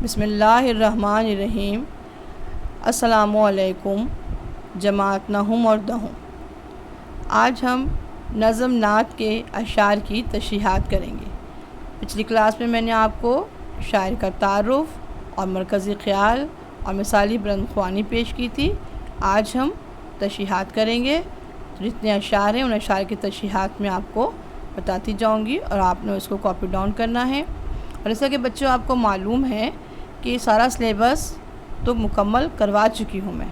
بسم اللہ الرحمن الرحیم۔ السلام علیکم جماعت نہم اور دہم۔ آج ہم نظم نعت کے اشعار کی تشریحات کریں گے۔ پچھلی کلاس میں نے آپ کو شاعر کا تعارف اور مرکزی خیال اور مثالی بلند خوانی پیش کی تھی۔ آج ہم تشریحات کریں گے۔ جتنے اشعار ہیں ان اشعار کی تشریحات میں آپ کو بتاتی جاؤں گی اور آپ نے اس کو کاپی ڈاؤن کرنا ہے۔ اور جیسا کہ بچوں آپ کو معلوم ہے کہ سارا سلیبس تو مکمل کروا چکی ہوں میں،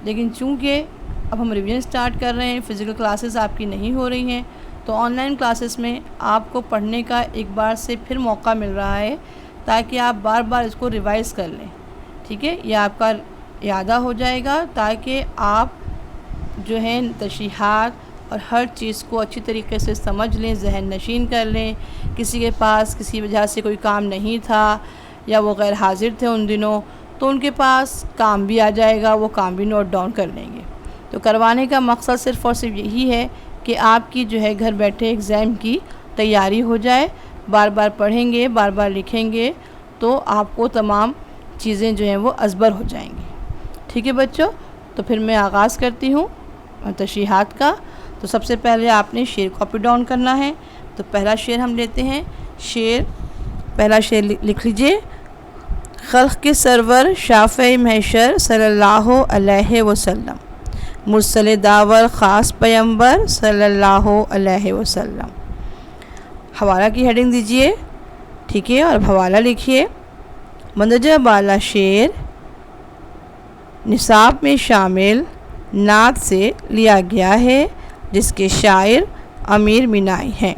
لیکن چونکہ اب ہم ریویژن سٹارٹ کر رہے ہیں، فزیکل کلاسز آپ کی نہیں ہو رہی ہیں، تو آن لائن کلاسز میں آپ کو پڑھنے کا ایک بار سے پھر موقع مل رہا ہے تاکہ آپ بار بار اس کو ریوائز کر لیں۔ ٹھیک ہے، یہ آپ کا اعادہ ہو جائے گا تاکہ آپ جو ہے تشریحات اور ہر چیز کو اچھی طریقے سے سمجھ لیں، ذہن نشین کر لیں۔ کسی کے پاس کسی وجہ سے کوئی کام نہیں تھا یا وہ غیر حاضر تھے ان دنوں، تو ان کے پاس کام بھی آ جائے گا، وہ کام بھی نوٹ ڈاؤن کر لیں گے۔ تو کروانے کا مقصد صرف اور صرف یہی ہے کہ آپ کی جو ہے گھر بیٹھے ایگزام کی تیاری ہو جائے۔ بار بار پڑھیں گے، بار بار لکھیں گے تو آپ کو تمام چیزیں جو ہیں وہ ازبر ہو جائیں گی۔ ٹھیک ہے بچوں، تو پھر میں آغاز کرتی ہوں تشریحات کا۔ تو سب سے پہلے آپ نے شعر کاپی ڈاؤن کرنا ہے۔ تو پہلا شعر ہم لیتے ہیں۔ پہلا شعر لکھ لیجئے۔ خلق کے سرور شافع محشر صلی اللہ علیہ وسلم، مرسل داور خاص پیمبر صلی اللہ علیہ وسلم۔ حوالہ کی ہیڈنگ دیجئے، ٹھیک ہے، اور حوالہ لکھیے۔ مندرجہ بالا شعر نصاب میں شامل نعت سے لیا گیا ہے جس کے شاعر امیر مینائی ہیں۔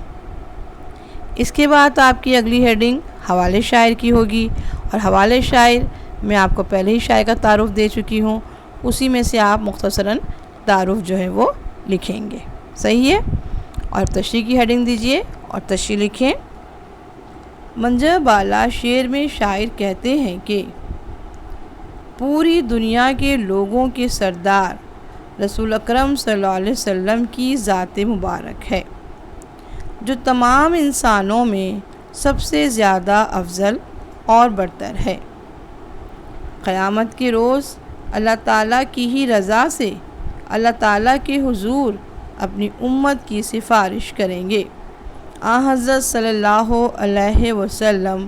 اس کے بعد آپ کی اگلی ہیڈنگ حوالے شاعر کی ہوگی، اور حوالے شاعر میں آپ کو پہلے ہی شاعر کا تعارف دے چکی ہوں، اسی میں سے آپ مختصراً تعارف جو ہے وہ لکھیں گے۔ صحیح ہے، اور تشریح کی ہیڈنگ دیجئے اور تشریح لکھیں۔ منظر بالا شعر میں شاعر کہتے ہیں کہ پوری دنیا کے لوگوں کے سردار رسول اکرم صلی اللہ علیہ وسلم کی ذات مبارک ہے، جو تمام انسانوں میں سب سے زیادہ افضل اور برتر ہے۔ قیامت کے روز اللہ تعالیٰ کی ہی رضا سے اللہ تعالیٰ کے حضور اپنی امت کی سفارش کریں گے۔ حضرت صلی اللہ علیہ وسلم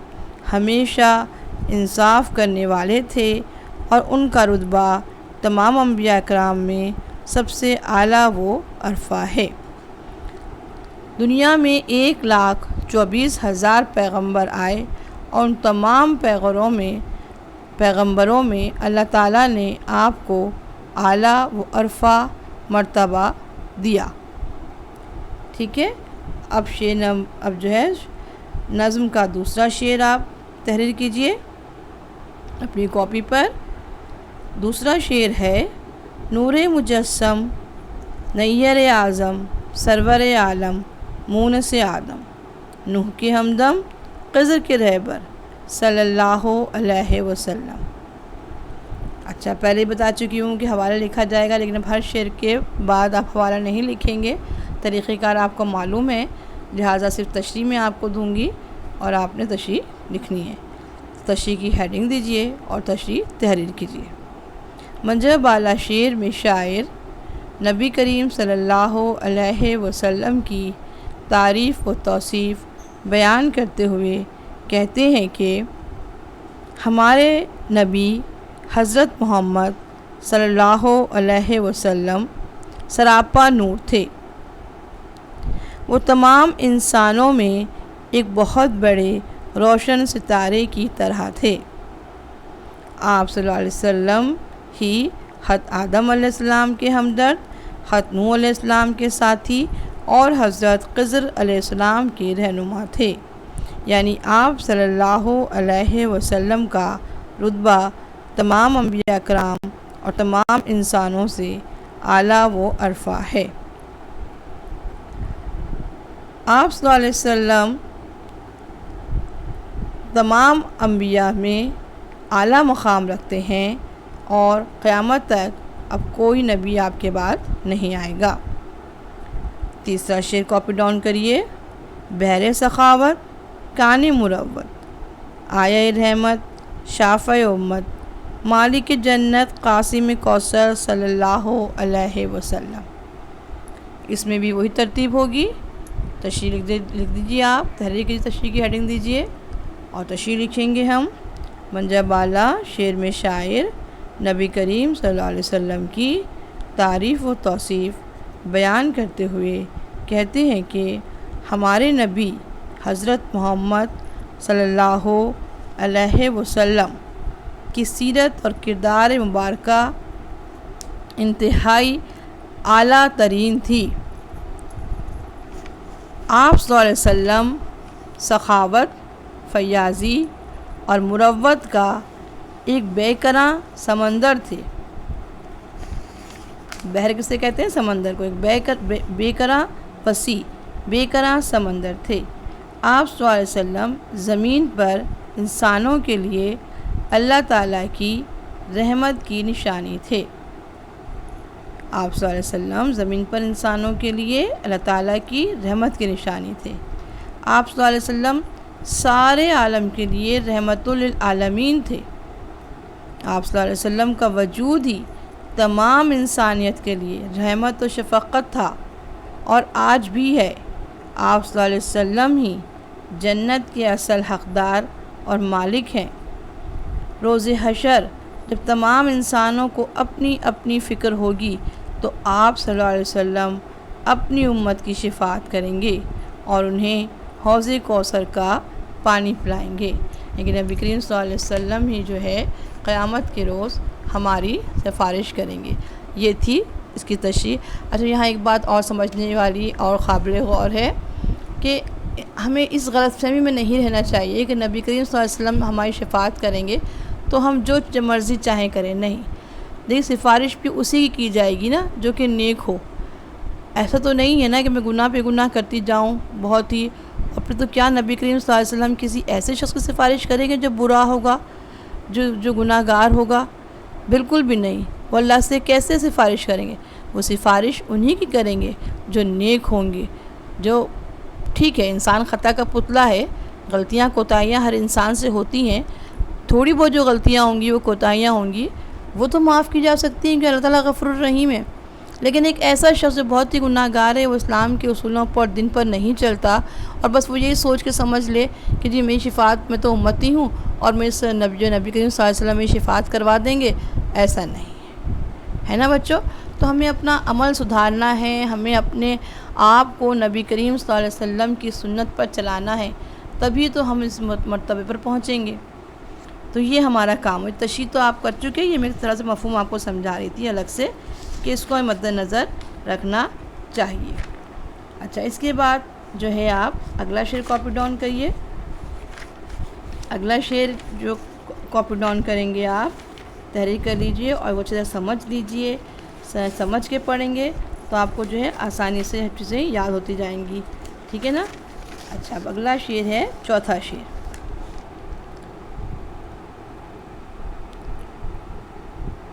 ہمیشہ انصاف کرنے والے تھے اور ان کا رتبہ تمام انبیاء کرام میں سب سے اعلیٰ و عرفہ ہے۔ دنیا میں 1,24,000 پیغمبر آئے اور ان تمام پیغمبروں میں اللہ تعالیٰ نے آپ کو اعلیٰ و عرفہ مرتبہ دیا۔ ٹھیک ہے، اب جو ہے نظم کا دوسرا شعر آپ تحریر کیجئے اپنی کاپی پر۔ دوسرا شعر ہے۔ نور مجسم نیر اعظم سرور عالم مونس آدم، نوح کے ہمدم خضر کے رہبر صلی اللہ علیہ وسلم۔ اچھا، پہلے بتا چکی ہوں کہ حوالہ لکھا جائے گا، لیکن اب ہر شعر کے بعد آپ حوالہ نہیں لکھیں گے۔ طریقہ کار آپ کو معلوم ہے، لہٰذا صرف تشریح میں آپ کو دوں گی اور آپ نے تشریح لکھنی ہے۔ تشریح کی ہیڈنگ دیجئے اور تشریح تحریر کیجئے۔ منظر بالا شعر میں شاعر نبی کریم صلی اللہ علیہ وسلم کی تعریف و توصیف بیان کرتے ہوئے کہتے ہیں کہ ہمارے نبی حضرت محمد صلی اللہ علیہ وسلم سراپا نور تھے۔ وہ تمام انسانوں میں ایک بہت بڑے روشن ستارے کی طرح تھے۔ آپ صلی اللہ علیہ وسلم ہی حضرت آدم علیہ السلام کے ہمدرد، حضرت نوح علیہ السلام کے ساتھی اور حضرت خضر علیہ السلام کے رہنما تھے، یعنی آپ صلی اللہ علیہ وسلم کا رتبہ تمام انبیاء کرام اور تمام انسانوں سے اعلیٰ و عرفہ ہے۔ آپ صلی اللہ علیہ وسلم تمام انبیاء میں اعلیٰ مقام رکھتے ہیں اور قیامت تک اب کوئی نبی آپ کے بعد نہیں آئے گا۔ تیسرا شعر کاپی ڈاؤن کریے۔ بحر سخاوت کان مروت آیا رحمت شافع امت، مالک جنت قاسم کوثر صلی اللہ علیہ وسلم۔ اس میں بھی وہی ترتیب ہوگی۔ تشریح لکھ دیجیے آپ، تحریر کی تشریح کی ہیڈنگ دیجیے اور تشریح لکھیں گے ہم۔ منجا بالا شعر میں شاعر نبی کریم صلی اللہ علیہ وسلم کی تعریف و توصیف بیان کرتے ہوئے کہتے ہیں کہ ہمارے نبی حضرت محمد صلی اللہ علیہ وسلم کی سیرت اور کردار مبارکہ انتہائی اعلیٰ ترین تھی۔ آپ صلی اللہ علیہ وسلم سخاوت، فیاضی اور مروت کا ایک بے کراں سمندر تھے۔ بحر کسے کہتے ہیں؟ سمندر کو۔ ایک بے کراں وسیع بے کراں سمندر تھے۔ آپ صلی اللہ علیہ وسلم زمین پر انسانوں کے لیے اللہ تعالیٰ کی رحمت کی نشانی تھے۔ آپ صلی اللہ علیہ وسلم زمین پر انسانوں کے لیے اللہ تعالیٰ کی رحمت کی نشانی تھے۔ آپ صلی اللہ علیہ وسلم سارے عالم کے لیے رحمت للعالمین تھے۔ آپ صلی اللہ علیہ وسلم کا وجود ہی تمام انسانیت کے لیے رحمت و شفقت تھا اور آج بھی ہے۔ آپ صلی اللہ علیہ وسلم ہی جنت کے اصل حقدار اور مالک ہیں۔ روز حشر جب تمام انسانوں کو اپنی اپنی فکر ہوگی تو آپ صلی اللہ علیہ وسلم اپنی امت کی شفاعت کریں گے اور انہیں حوض کوثر کا پانی پلائیں گے۔ لیکن نبی کریم صلی اللہ علیہ وسلم ہی جو ہے قیامت کے روز ہماری سفارش کریں گے۔ یہ تھی اس کی تشریح۔ اچھا، یہاں ایک بات اور سمجھنے والی اور قابل غور ہے کہ ہمیں اس غلط فہمی میں نہیں رہنا چاہیے کہ نبی کریم صلی اللہ علیہ وسلم ہماری شفاعت کریں گے تو ہم جو مرضی چاہیں کریں۔ نہیں، دیکھیں سفارش بھی اسی کی جائے گی نا جو کہ نیک ہو۔ ایسا تو نہیں ہے نا کہ میں گناہ پہ گناہ کرتی جاؤں بہت ہی، اور پھر تو کیا نبی کریم صلی اللہ علیہ وسلم کسی ایسے شخص کی سفارش کریں گے جو برا ہوگا، جو گناہ گار ہوگا؟ بالکل بھی نہیں۔ وہ اللہ سے کیسے سفارش کریں گے؟ وہ سفارش انہی کی کریں گے جو نیک ہوں گے، جو ٹھیک ہے انسان خطا کا پتلا ہے، غلطیاں کوتاہیاں ہر انسان سے ہوتی ہیں، تھوڑی بہت جو غلطیاں ہوں گی وہ کوتاہیاں ہوں گی وہ تو معاف کی جا سکتی ہیں کہ اللہ تعالیٰ غفور الرحیم ہے۔ لیکن ایک ایسا شخص جو بہت ہی گناہ گار ہے، وہ اسلام کے اصولوں پر دن پر نہیں چلتا اور بس وہ یہی سوچ کے سمجھ لے کہ جی میری شفاعت میں تو امتی ہوں اور میں اس نبی کریم صلی اللہ علیہ وسلم میری شفاعت کروا دیں گے، ایسا نہیں ہے نا بچوں؟ تو ہمیں اپنا عمل سدھارنا ہے، ہمیں اپنے آپ کو نبی کریم صلی اللہ علیہ وسلم کی سنت پر چلانا ہے، تبھی تو ہم اس مرتبے پر پہنچیں گے۔ تو یہ ہمارا کام ہے۔ تشریح تو آپ کر چکے، یہ میں ایک طرح سے مفہوم آپ کو سمجھا رہی تھی الگ سے کہ اس کو مد نظر رکھنا چاہیے۔ اچھا، اس کے بعد جو ہے آپ اگلا شعر کاپی ڈاؤن کریے۔ اگلا شعر جو کاپی ڈاؤن کریں گے آپ تحریر کر لیجئے اور وہ چیزیں سمجھ لیجئے، سمجھ کے پڑھیں گے تو آپ کو جو ہے آسانی سے ہر چیزیں یاد ہوتی جائیں گی، ٹھیک ہے نا؟ اچھا، اب اگلا شعر ہے چوتھا شعر۔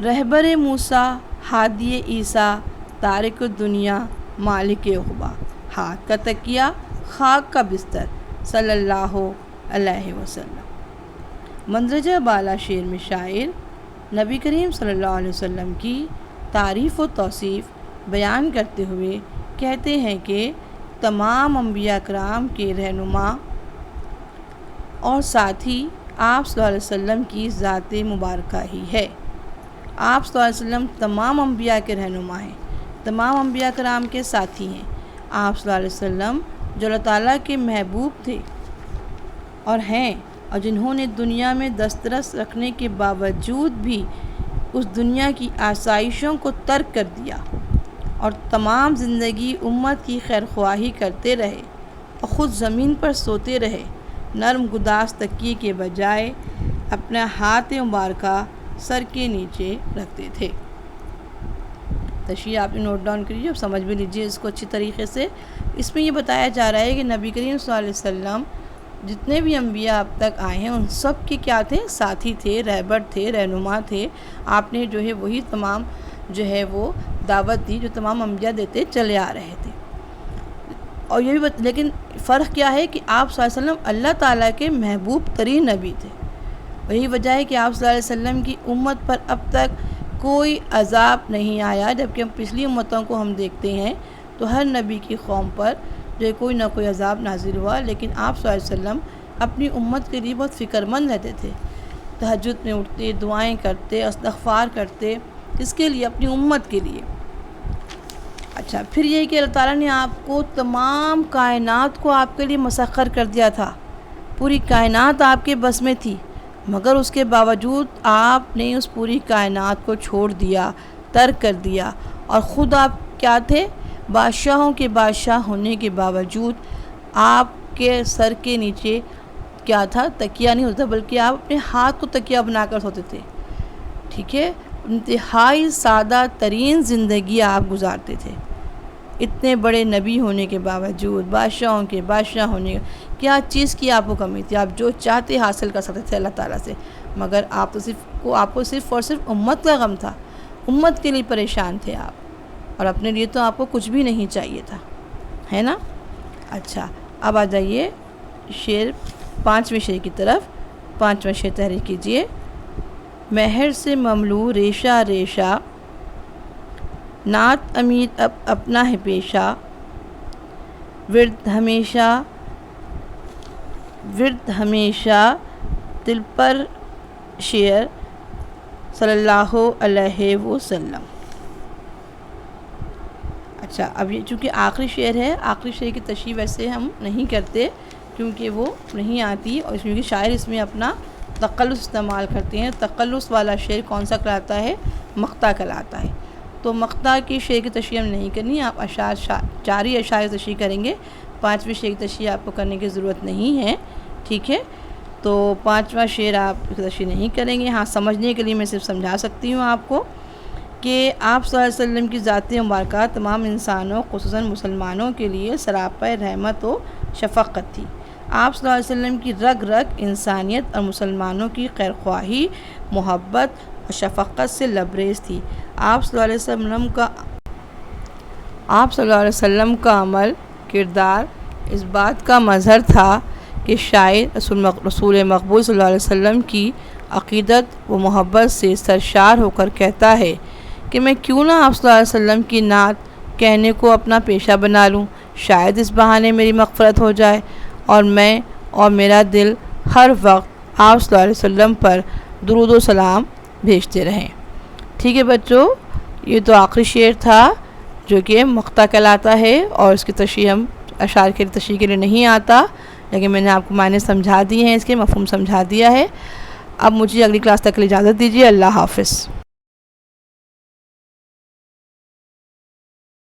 رہبر موسیٰ ہادی عیسیٰ تارک الدنیا مالک عقبیٰ، ہاتھ کا تکیہ خاک کا بستر صلی اللہ علیہ وسلم۔ مندرجہ بالا شعر میں شاعر نبی کریم صلی اللہ علیہ وسلم کی تعریف و توصیف بیان کرتے ہوئے کہتے ہیں کہ تمام انبیاء کرام کے رہنما اور ساتھی آپ صلی اللہ علیہ وسلم کی ذات مبارکہ ہی ہے۔ آپ صلی اللہ علیہ وسلم تمام انبیاء کے رہنما ہیں، تمام انبیاء کرام کے ساتھی ہیں۔ آپ صلی اللہ علیہ وسلم جو اللہ تعالیٰ کے محبوب تھے اور ہیں، اور جنہوں نے دنیا میں دسترس رکھنے کے باوجود بھی اس دنیا کی آسائشوں کو ترک کر دیا اور تمام زندگی امت کی خیر خواہی کرتے رہے اور خود زمین پر سوتے رہے، نرم گداز تکیے کے بجائے اپنا ہاتھ مبارکہ سر کے نیچے رکھتے تھے۔ تشریح آپ نے نوٹ ڈاؤن کریے، اب سمجھ بھی لیجیے اس کو اچھی طریقے سے۔ اس میں یہ بتایا جا رہا ہے کہ نبی کریم صلی اللہ علیہ وسلم جتنے بھی انبیاء اب تک آئے ہیں ان سب کے کیا تھے؟ ساتھی تھے، رہبر تھے، رہنما تھے۔ آپ نے جو ہے وہی تمام جو ہے وہ دعوت دی جو تمام انبیاء دیتے چلے آ رہے تھے۔ اور یہ بھی لیکن فرق کیا ہے کہ آپ صلی اللہ علیہ وسلم اللہ تعالیٰ کے محبوب ترین نبی تھے۔ وہی وجہ ہے کہ آپ صلی اللہ علیہ وسلم کی امت پر اب تک کوئی عذاب نہیں آیا، جبکہ ہم پچھلی امتوں کو ہم دیکھتے ہیں تو ہر نبی کی قوم پر جو کوئی نہ کوئی عذاب نازل ہوا، لیکن آپ صلی اللہ علیہ وسلم اپنی امت کے لیے بہت فکر مند رہتے تھے۔ تہجد میں اٹھتے، دعائیں کرتے، استغفار کرتے، کس کے لیے؟ اپنی امت کے لیے۔ اچھا، پھر یہ کہ اللہ تعالیٰ نے آپ کو تمام کائنات کو آپ کے لیے مسخر کر دیا تھا، پوری کائنات آپ کے بس میں تھی، مگر اس کے باوجود آپ نے اس پوری کائنات کو چھوڑ دیا، ترک کر دیا، اور خود آپ کیا تھے؟ بادشاہوں کے بادشاہ ہونے کے باوجود آپ کے سر کے نیچے کیا تھا؟ تکیہ نہیں ہوتا، بلکہ آپ اپنے ہاتھ کو تکیہ بنا کر سوتے تھے۔ ٹھیک ہے، انتہائی سادہ ترین زندگی آپ گزارتے تھے، اتنے بڑے نبی ہونے کے باوجود، بادشاہوں کے بادشاہ ہونے کے، کیا چیز کی آپ کو کمی تھی؟ آپ جو چاہتے حاصل کر سکتے تھے اللہ تعالیٰ سے، مگر آپ کو صرف اور صرف امت کا غم تھا، امت کے لیے پریشان تھے آپ، اور اپنے لیے تو آپ کو کچھ بھی نہیں چاہیے تھا، ہے نا؟ اچھا، اب آ جائیے شعر، 5ویں شعر کی طرف۔ 5واں شعر تحریر کیجیے۔ مہر سے مملو ریشہ ریشہ، نعت امید اب اپنا ہے پیشہ، ورد ہمیشہ دل پر شعر صلی اللہ علیہ وسلم۔ اچھا، اب یہ چونکہ آخری شعر ہے، آخری شعر کی تشریح ویسے ہم نہیں کرتے کیونکہ وہ نہیں آتی، اور کیونکہ شاعر اس میں اپنا تقلص استعمال کرتے ہیں۔ تقلص والا شعر کون سا کہلاتا ہے؟ مقطع کہلاتا ہے۔ تو مقطع کی شعر کی تشریح ہم نہیں کرنی، آپ چاری اشعار کی تشریح کریں گے، 5ویں شعر کی تشریح آپ کو کرنے کی ضرورت نہیں ہے۔ ٹھیک ہے، تو 5واں شعر آپ کی تشریح نہیں کریں گے۔ ہاں، سمجھنے کے لیے میں صرف سمجھا سکتی ہوں آپ کو کہ آپ صلی اللہ علیہ وسلم کی ذات مبارکہ تمام انسانوں خصوصاً مسلمانوں کے لیے سراپا رحمت و شفقت تھی۔ آپ صلی اللہ علیہ وسلم کی رگ رگ انسانیت اور مسلمانوں کی خیرخواہی، محبت اور شفقت سے لبریز تھی۔ آپ صلی اللہ علیہ وسلم کا عمل، کردار اس بات کا مظہر تھا کہ شاعر رسول مقبول صلی اللہ علیہ وسلم کی عقیدت و محبت سے سرشار ہو کر کہتا ہے کہ میں کیوں نہ آپ صلی اللہ علیہ وسلم کی نعت کہنے کو اپنا پیشہ بنا لوں، شاید اس بہانے میری مغفرت ہو جائے، اور میں اور میرا دل ہر وقت آپ صلی اللہ علیہ وسلم پر درود و سلام بھیجتے رہیں۔ ٹھیک ہے بچوں، یہ تو آخری شعر تھا جو کہ مقطع کہلاتا ہے، اور اس کی تشریح ہم اشعار کے تشریح کے لیے نہیں آتا، لیکن میں نے آپ کو معنی سمجھا دیے ہیں، اس کے مفہوم سمجھا دیا ہے۔ اب مجھے اگلی کلاس تک کے لیے اجازت دیجیے۔ اللہ حافظ۔